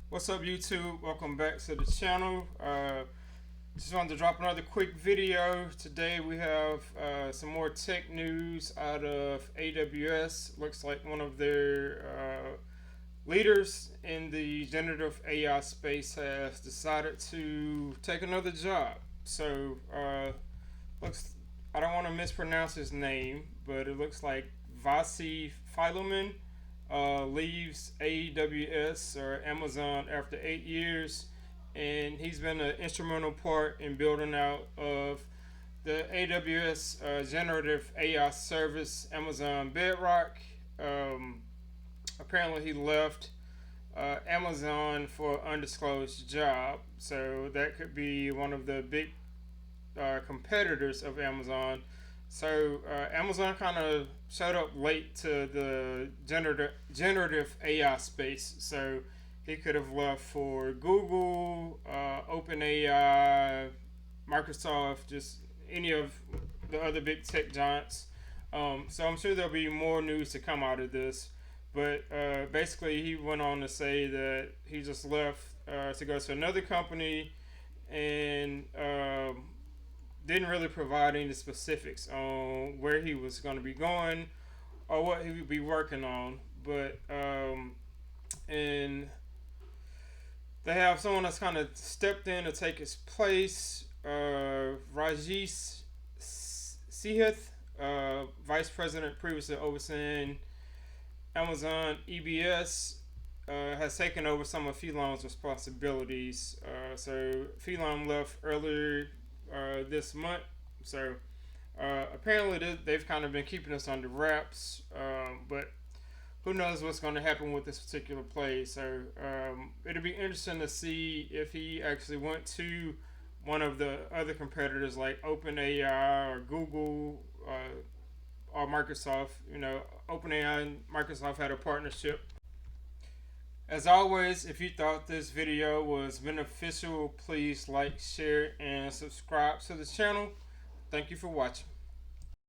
What's up, YouTube? Welcome back to the channel. Just wanted to drop another quick video. Today we have some more tech news out of AWS. Looks like one of their leaders in the generative AI space has decided to take another job. So looks I don't want to mispronounce his name, but it looks like Vasi Philomin leaves AWS or Amazon after 8 years, and he's been an instrumental part in building out of the AWS generative AI service, Amazon Bedrock. Apparently, he left Amazon for an undisclosed job, so that could be one of the big competitors of Amazon. So Amazon kind of showed up late to the generative AI space. So he could have left for Google, OpenAI, Microsoft, just any of the other big tech giants. So I'm sure there'll be more news to come out of this. But basically, he went on to say that he just left to go to another company and didn't really provide any specifics on where he was going to be going or what he would be working on. But and they have someone that's kind of stepped in to take his place. Rajesh Sihith, vice president previously overseeing Amazon EBS, has taken over some of Philomin's responsibilities. So Philomin left earlier this month. So apparently they've kind of been keeping us under wraps, but who knows what's going to happen with this particular play. So it'll be interesting to see if he actually went to one of the other competitors like OpenAI or Google or Microsoft. You know, OpenAI and Microsoft had a partnership. As always, if you thought this video was beneficial, please like, share, and subscribe to the channel. Thank you for watching.